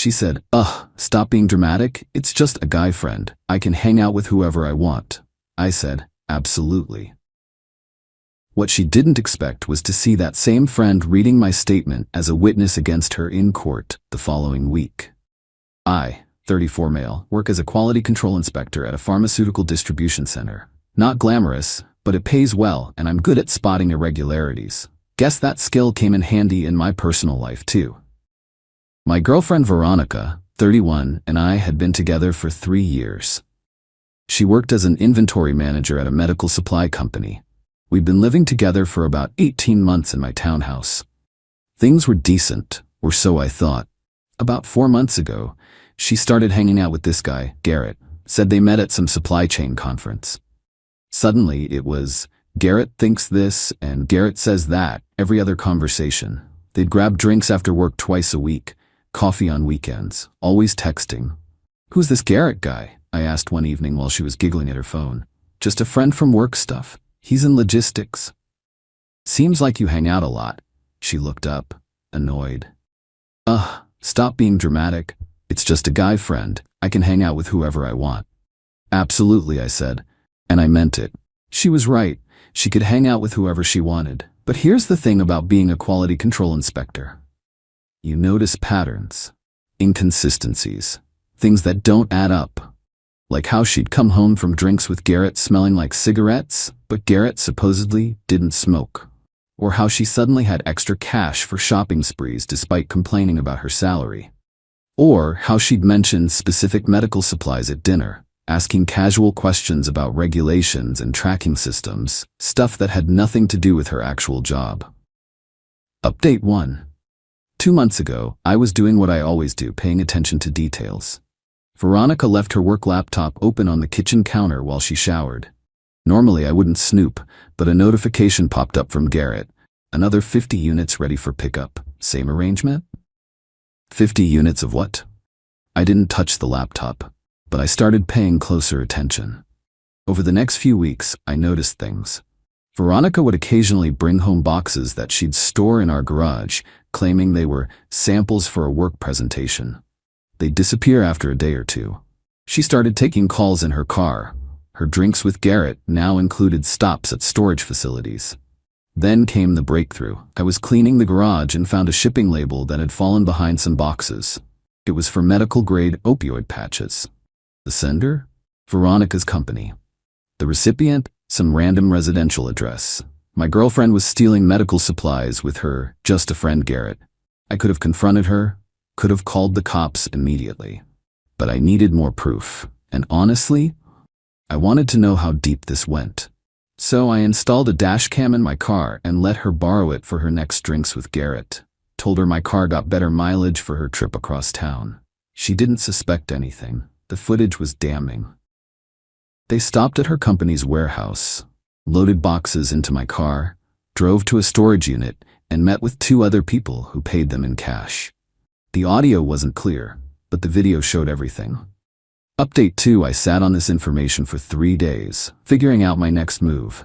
She said, "Ugh, stop being dramatic. It's just a guy friend. I can hang out with whoever I want." I said, "Absolutely." What she didn't expect was to see that same friend reading my statement as a witness against her in court the following week. I, 34 male, work as a quality control inspector at a pharmaceutical distribution center. Not glamorous, but it pays well, and I'm good at spotting irregularities. Guess that skill came in handy in my personal life too. My girlfriend Veronica, 31, and I had been together for 3 years. She worked as an inventory manager at a medical supply company. We'd been living together for about 18 months in my townhouse. Things were decent, or so I thought. About 4 months ago, she started hanging out with this guy, Garrett. Said they met at some supply chain conference. Suddenly it was, Garrett thinks this and Garrett says that, every other conversation. They'd grab drinks after work twice a week, coffee on weekends, always texting. "Who's this Garrett guy?" I asked one evening while she was giggling at her phone. "Just a friend from work stuff. He's in logistics." "Seems like you hang out a lot." She looked up, annoyed. "Ugh, stop being dramatic. It's just a guy friend. I can hang out with whoever I want." "Absolutely," I said, and I meant it. She was right. She could hang out with whoever she wanted. But here's the thing about being a quality control inspector. You notice patterns, inconsistencies, things that don't add up. Like how she'd come home from drinks with Garrett smelling like cigarettes, but Garrett supposedly didn't smoke. Or how she suddenly had extra cash for shopping sprees despite complaining about her salary. Or how she'd mentioned specific medical supplies at dinner, asking casual questions about regulations and tracking systems, stuff that had nothing to do with her actual job. Update 1. 2 months ago, I was doing what I always do, paying attention to details. Veronica left her work laptop open on the kitchen counter while she showered. Normally I wouldn't snoop, but a notification popped up from Garrett. Another 50 units ready for pickup. Same arrangement? 50 units of what? I didn't touch the laptop, but I started paying closer attention. Over the next few weeks, I noticed things. Veronica would occasionally bring home boxes that she'd store in our garage, claiming they were samples for a work presentation. They'd disappear after a day or two. She started taking calls in her car. Her drinks with Garrett now included stops at storage facilities. Then came the breakthrough. I was cleaning the garage and found a shipping label that had fallen behind some boxes. It was for medical-grade opioid patches. The sender? Veronica's company. The recipient? Some random residential address. My girlfriend was stealing medical supplies with her just a friend Garrett. I could have confronted her, could have called the cops immediately. But I needed more proof, and honestly, I wanted to know how deep this went. So I installed a dash cam in my car and let her borrow it for her next drinks with Garrett. Told her my car got better mileage for her trip across town. She didn't suspect anything. The footage was damning. They stopped at her company's warehouse, loaded boxes into my car, drove to a storage unit, and met with 2 other people who paid them in cash. The audio wasn't clear, but the video showed everything. Update 2. I sat on this information for 3 days, figuring out my next move.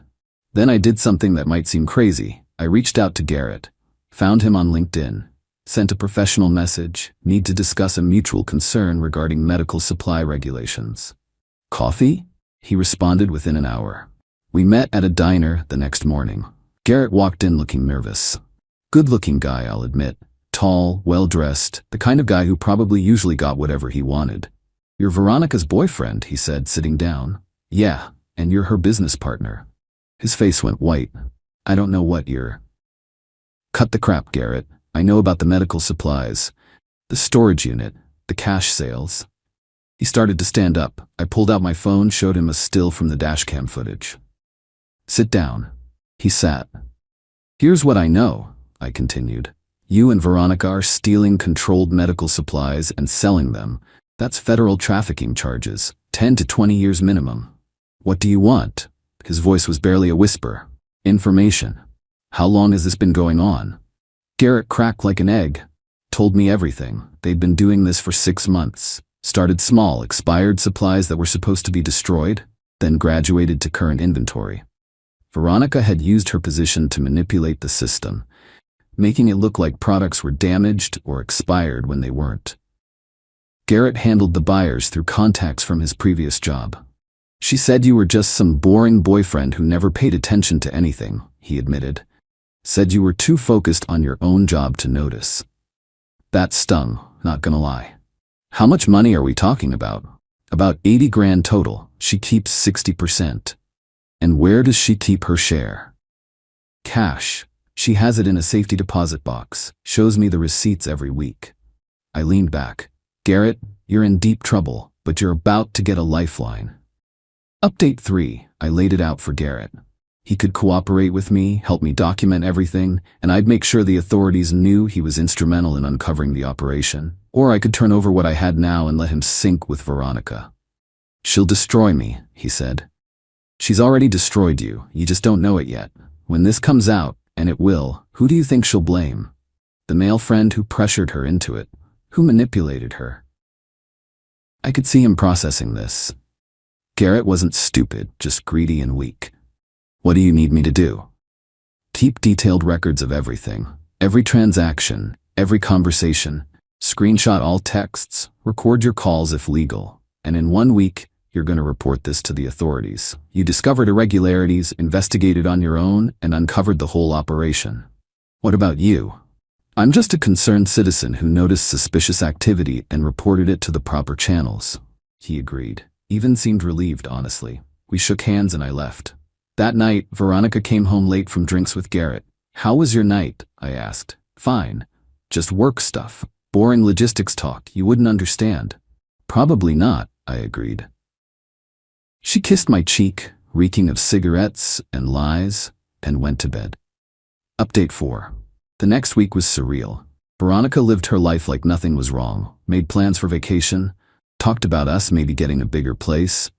Then I did something that might seem crazy. I reached out to Garrett, found him on LinkedIn, sent a professional message, need to discuss a mutual concern regarding medical supply regulations. Coffee? He responded within an hour. We met at a diner the next morning. Garrett walked in looking nervous. Good-looking guy, I'll admit. Tall, well-dressed, the kind of guy who probably usually got whatever he wanted. "You're Veronica's boyfriend," he said, sitting down. "Yeah, and you're her business partner." His face went white. "I don't know what you're—" "Cut the crap, Garrett. I know about the medical supplies, the storage unit, the cash sales." He started to stand up. I pulled out my phone, showed him a still from the dashcam footage. "Sit down." He sat. "Here's what I know," I continued. "You and Veronica are stealing controlled medical supplies and selling them. That's federal trafficking charges, 10 to 20 years minimum. What do you want?" His voice was barely a whisper. "Information. How long has this been going on?" Garrett cracked like an egg. Told me everything. They'd been doing this for 6 months. Started small, expired supplies that were supposed to be destroyed, then graduated to current inventory. Veronica had used her position to manipulate the system, making it look like products were damaged or expired when they weren't. Garrett handled the buyers through contacts from his previous job. She said you were just some boring boyfriend who never paid attention to anything, he admitted. Said you were too focused on your own job to notice. That stung, not gonna lie. How much money are we talking about? About 80 grand total. She keeps 60%. And where does she keep her share? Cash. She has it in a safety deposit box. Shows me the receipts every week. I leaned back. Garrett, you're in deep trouble, but you're about to get a lifeline. Update 3. I laid it out for Garrett. He could cooperate with me, help me document everything, and I'd make sure the authorities knew he was instrumental in uncovering the operation. Or I could turn over what I had now and let him sink with Veronica. She'll destroy me, he said. She's already destroyed you, you just don't know it yet. When this comes out, and it will, who do you think she'll blame? The male friend who pressured her into it, who manipulated her. I could see him processing this. Garrett wasn't stupid, just greedy and weak. What do you need me to do? Keep detailed records of everything, every transaction, every conversation, screenshot all texts, record your calls if legal, and in 1 week, you're going to report this to the authorities. You discovered irregularities, investigated on your own, and uncovered the whole operation. What about you? I'm just a concerned citizen who noticed suspicious activity and reported it to the proper channels. He agreed. Even seemed relieved, honestly. We shook hands and I left. That night, Veronica came home late from drinks with Garrett. How was your night? I asked. Fine. Just work stuff. Boring logistics talk you wouldn't understand. Probably not, I agreed. She kissed my cheek, reeking of cigarettes and lies, and went to bed. Update 4. The next week was surreal. Veronica lived her life like nothing was wrong, made plans for vacation, talked about us maybe getting a bigger place,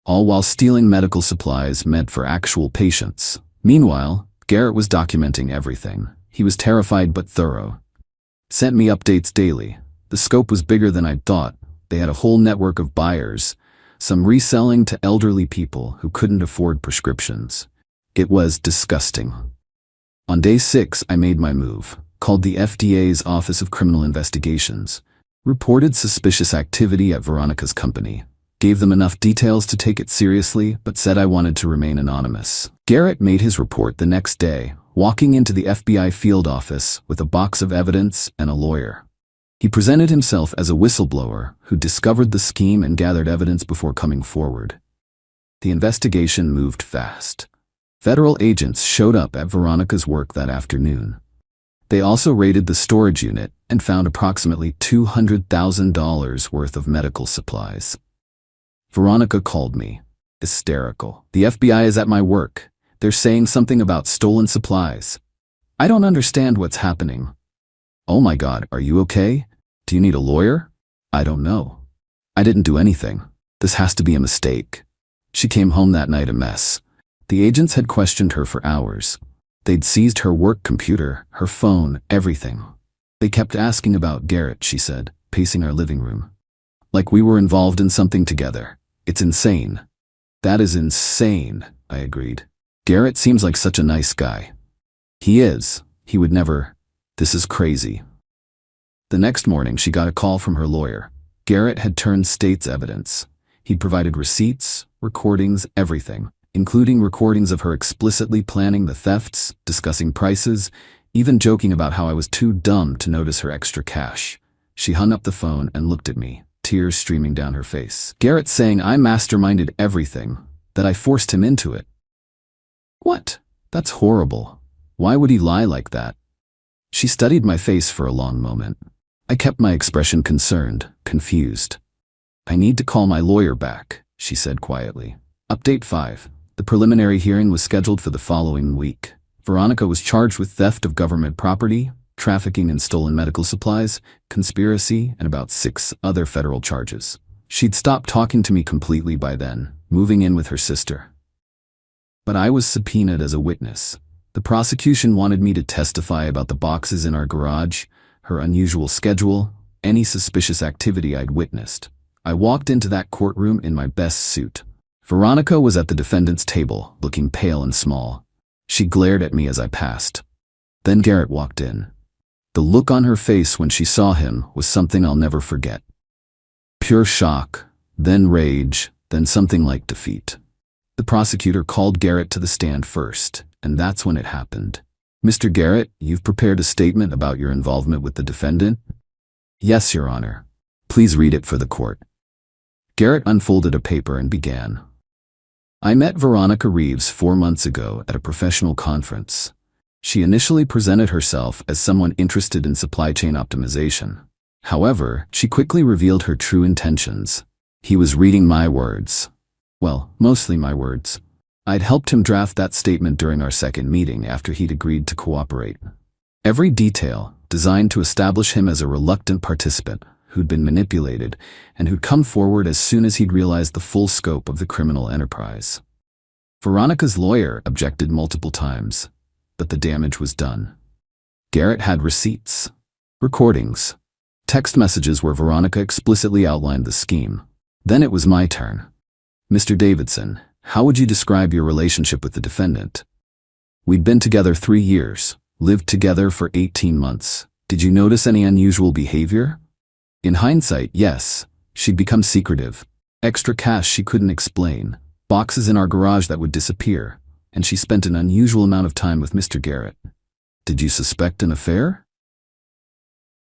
all while stealing medical supplies meant for actual patients. Meanwhile, Garrett was documenting everything. He was terrified but thorough. Sent me updates daily. The scope was bigger than I'd thought. They had a whole network of buyers, some reselling to elderly people who couldn't afford prescriptions. It was disgusting. On day 6, I made my move, called the FDA's Office of Criminal Investigations, reported suspicious activity at Veronica's company, gave them enough details to take it seriously, but said I wanted to remain anonymous. Garrett made his report the next day, walking into the FBI field office with a box of evidence and a lawyer. He presented himself as a whistleblower who discovered the scheme and gathered evidence before coming forward. The investigation moved fast. Federal agents showed up at Veronica's work that afternoon. They also raided the storage unit and found approximately $200,000 worth of medical supplies. Veronica called me, hysterical. The FBI is at my work. They're saying something about stolen supplies. I don't understand what's happening. Oh my God, are you okay? Do you need a lawyer? I don't know. I didn't do anything. This has to be a mistake. She came home that night a mess. The agents had questioned her for hours. They'd seized her work computer, her phone, everything. They kept asking about Garrett, she said, pacing our living room. Like we were involved in something together. It's insane. That is insane, I agreed. Garrett seems like such a nice guy. He is. He would never. This is crazy. The next morning, she got a call from her lawyer. Garrett had turned state's evidence. He'd provided receipts, recordings, everything, including recordings of her explicitly planning the thefts, discussing prices, even joking about how I was too dumb to notice her extra cash. She hung up the phone and looked at me, tears streaming down her face. Garrett saying I masterminded everything, that I forced him into it. What? That's horrible. Why would he lie like that? She studied my face for a long moment. I kept my expression concerned, confused. I need to call my lawyer back, she said quietly. Update 5. The preliminary hearing was scheduled for the following week. Veronica was charged with theft of government property, trafficking in stolen medical supplies, conspiracy, and about 6 other federal charges. She'd stopped talking to me completely by then, moving in with her sister. But I was subpoenaed as a witness. The prosecution wanted me to testify about the boxes in our garage, her unusual schedule, any suspicious activity I'd witnessed. I walked into that courtroom in my best suit. Veronica was at the defendant's table, looking pale and small. She glared at me as I passed. Then Garrett walked in. The look on her face when she saw him was something I'll never forget. Pure shock, then rage, then something like defeat. The prosecutor called Garrett to the stand first, and that's when it happened. "Mr. Garrett, you've prepared a statement about your involvement with the defendant?" "Yes, Your Honor." "Please read it for the court." Garrett unfolded a paper and began. "I met Veronica Reeves 4 months ago at a professional conference. She initially presented herself as someone interested in supply chain optimization. However, she quickly revealed her true intentions. He was reading my words. Well, mostly my words. I'd helped him draft that statement during our second meeting after he'd agreed to cooperate. Every detail, designed to establish him as a reluctant participant who'd been manipulated and who'd come forward as soon as he'd realized the full scope of the criminal enterprise. Veronica's lawyer objected multiple times, but the damage was done. Garrett had receipts, recordings, text messages where Veronica explicitly outlined the scheme. Then it was my turn. "Mr. Davidson, how would you describe your relationship with the defendant?" "We'd been together 3 years, lived together for 18 months. Did you notice any unusual behavior?" "In hindsight, yes. She'd become secretive. Extra cash she couldn't explain. Boxes in our garage that would disappear. And she spent an unusual amount of time with Mr. Garrett." "Did you suspect an affair?"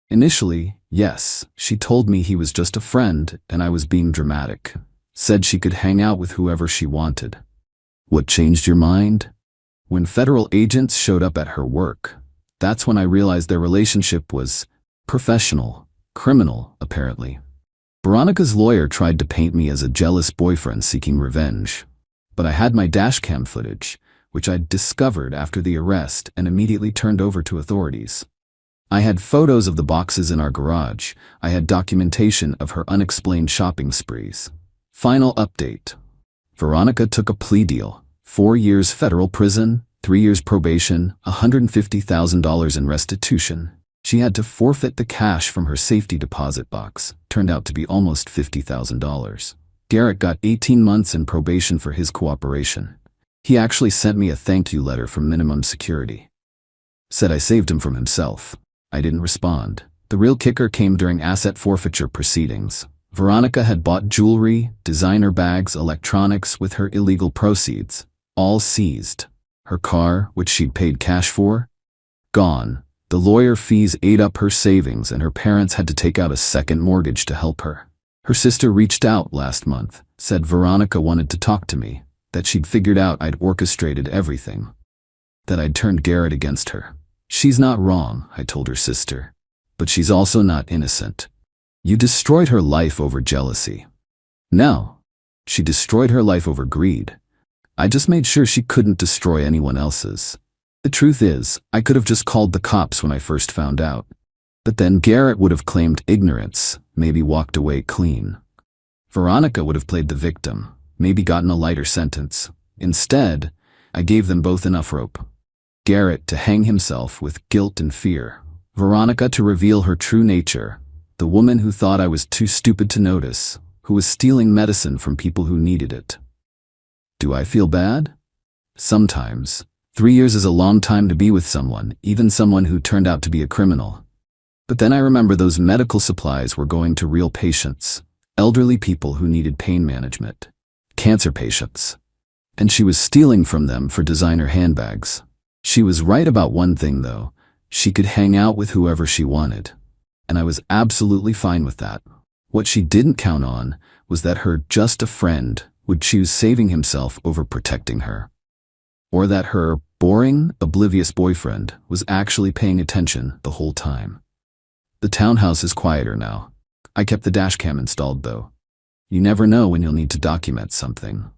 "Initially, yes. She told me he was just a friend and I was being dramatic. Said she could hang out with whoever she wanted." "What changed your mind?" "When federal agents showed up at her work. That's when I realized their relationship was professional, criminal, apparently." Veronica's lawyer tried to paint me as a jealous boyfriend seeking revenge. But I had my dashcam footage, which I'd discovered after the arrest and immediately turned over to authorities. I had photos of the boxes in our garage. I had documentation of her unexplained shopping sprees. Final update. Veronica took a plea deal. 4 years federal prison, 3 years probation, $150,000 in restitution. She had to forfeit the cash from her safety deposit box. Turned out to be almost $50,000. Garrett got 18 months in probation for his cooperation. He actually sent me a thank you letter from minimum security. Said I saved him from himself. I didn't respond. The real kicker came during asset forfeiture proceedings. Veronica had bought jewelry, designer bags, electronics with her illegal proceeds, all seized. Her car, which she'd paid cash for, gone. The lawyer fees ate up her savings and her parents had to take out a second mortgage to help her. Her sister reached out last month, said Veronica wanted to talk to me, that she'd figured out I'd orchestrated everything, that I'd turned Garrett against her. "She's not wrong," I told her sister, "but she's also not innocent. You destroyed her life over jealousy." "No, she destroyed her life over greed. I just made sure she couldn't destroy anyone else's. The truth is, I could have just called the cops when I first found out. But then Garrett would have claimed ignorance, maybe walked away clean. Veronica would have played the victim, maybe gotten a lighter sentence. Instead, I gave them both enough rope. Garrett to hang himself with guilt and fear. Veronica to reveal her true nature, the woman who thought I was too stupid to notice, who was stealing medicine from people who needed it. Do I feel bad? Sometimes. 3 years is a long time to be with someone, even someone who turned out to be a criminal. But then I remember those medical supplies were going to real patients, elderly people who needed pain management, cancer patients. And she was stealing from them for designer handbags. She was right about one thing though, she could hang out with whoever she wanted. And I was absolutely fine with that. What she didn't count on was that her just a friend would choose saving himself over protecting her. Or that her boring, oblivious boyfriend was actually paying attention the whole time. The townhouse is quieter now. I kept the dashcam installed though. You never know when you'll need to document something.